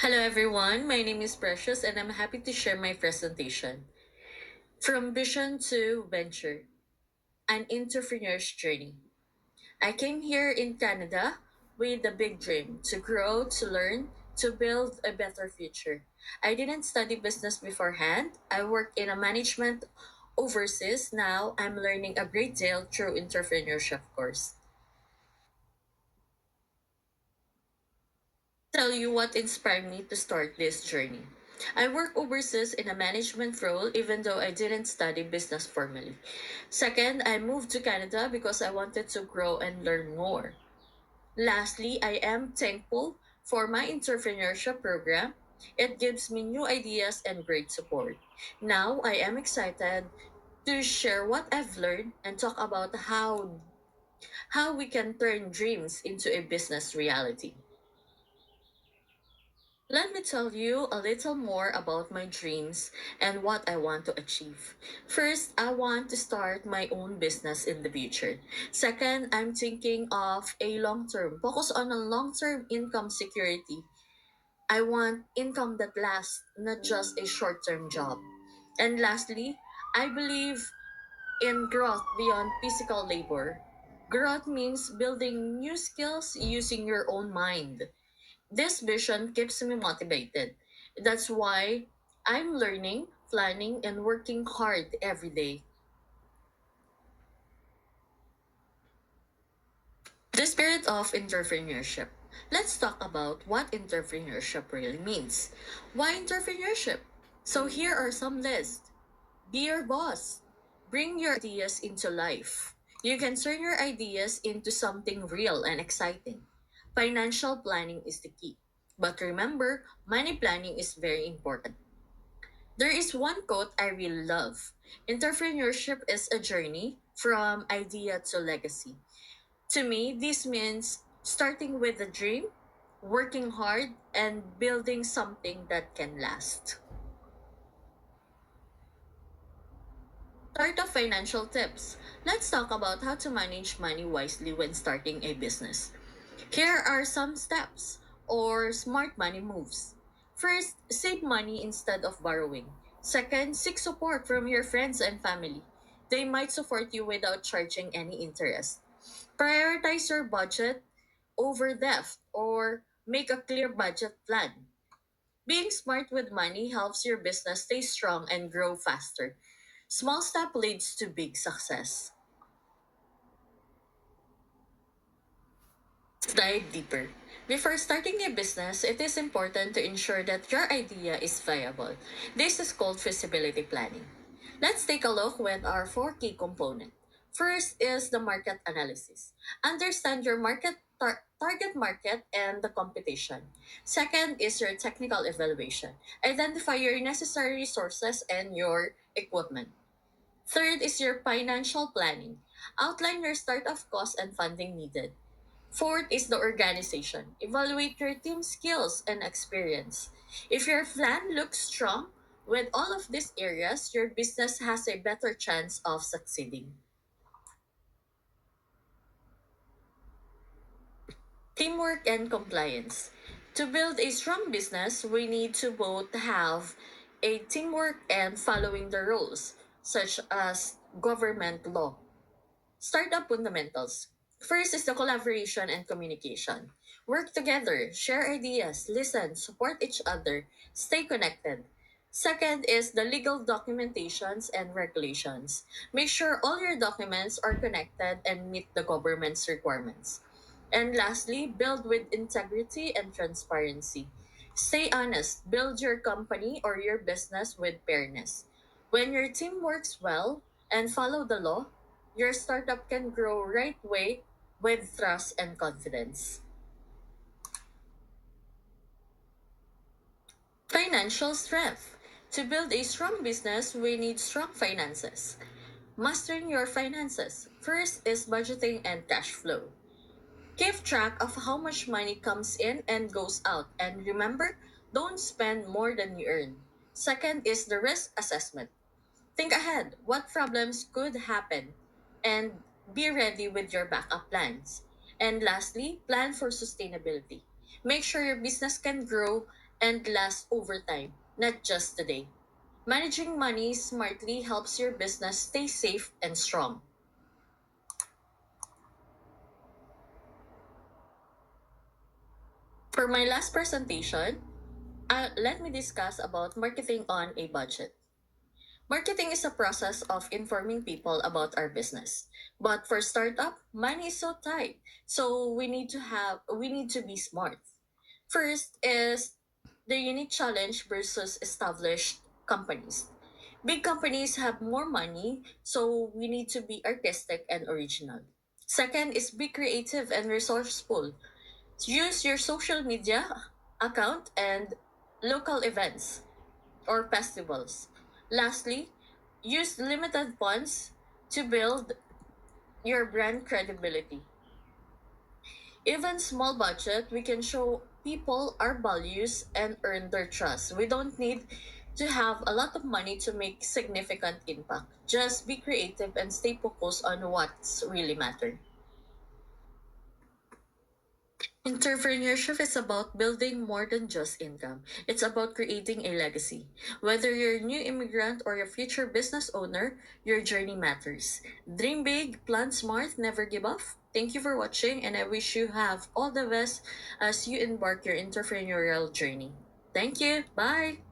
Hello everyone, my name is Precious and I'm happy to share my presentation. From vision to venture, an entrepreneur's journey. I came here in Canada with a big dream to grow, to learn, to build a better future. I didn't study business beforehand. I worked in a management overseas. Now I'm learning a great deal through entrepreneurship course. Tell you what inspired me to start this journey. I work overseas in a management role even though I didn't study business formally. Second, I moved to Canada because I wanted to grow and learn more. Lastly, I am thankful for my entrepreneurship program. It gives me new ideas and great support. Now I am excited to share what I've learned and talk about how we can turn dreams into a business reality. Let me tell you a little more about my dreams and what I want to achieve. First, I want to start my own business in the future. Second, I'm thinking of a long term, focus on a long term income security. I want income that lasts, not just a short term job. And lastly, I believe in growth beyond physical labor. Growth means building new skills using your own mind. This vision keeps me motivated. That's why I'm learning, planning, and working hard every day. The spirit of entrepreneurship. Let's talk about what entrepreneurship really means. Why entrepreneurship? So here are some lists. Be your boss. Bring your ideas into life. You can turn your ideas into something real and exciting. Financial planning is the key. But remember, money planning is very important. There is one quote I really love. Entrepreneurship is a journey from idea to legacy. To me, this means starting with a dream, working hard, and building something that can last. Start of financial tips. Let's talk about how to manage money wisely when starting a business. Here are some steps or smart money moves. First, save money instead of borrowing. Second, seek support from your friends and family. They might support you without charging any interest. Prioritize your budget over debt or make a clear budget plan. Being smart with money helps your business stay strong and grow faster. Small step leads to big success. Let's dive deeper. Before starting a business, it is important to ensure that your idea is viable. This is called feasibility planning. Let's take a look at our four key components. First is the market analysis. Understand your target market and the competition. Second is your technical evaluation. Identify your necessary resources and your equipment. Third is your financial planning. Outline your startup costs and funding needed. Fourth is the organization. Evaluate your team skills and experience. If your plan looks strong with all of these areas, your business has a better chance of succeeding. Teamwork and compliance. To build a strong business, we need to both have a teamwork and following the rules, such as government law. Startup fundamentals. First is the collaboration and communication. Work together, share ideas, listen, support each other, stay connected. Second is the legal documentations and regulations. Make sure all your documents are connected and meet the government's requirements. And lastly, build with integrity and transparency. Stay honest, build your company or your business with fairness. When your team works well and follow the law, your startup can grow right way with trust and confidence. Financial strength. To build a strong business, we need strong finances. Mastering your finances. First is budgeting and cash flow. Keep track of how much money comes in and goes out. And remember, don't spend more than you earn. Second is the risk assessment. Think ahead what problems could happen and be ready with your backup plans. And lastly, plan for sustainability. Make sure your business can grow and last over time, not just today. Managing money smartly helps your business stay safe and strong. For my last presentation, let me discuss about marketing on a budget. Marketing is a process of informing people about our business. But for startup, money is so tight. So we need to be smart. First is the unique challenge versus established companies. Big companies have more money, so we need to be artistic and original. Second is be creative and resourceful. Use your social media account and local events or festivals. Lastly, use limited funds to build your brand credibility. Even small budget, we can show people our values and earn their trust. We don't need to have a lot of money to make significant impact. Just be creative and stay focused on what's really matter. Entrepreneurship is about building more than just income. It's about creating a legacy. Whether you're a new immigrant or a future business owner, your journey matters. Dream big, plan smart, never give up. Thank you for watching, and I wish you have all the best as you embark your entrepreneurial journey. Thank you. Bye.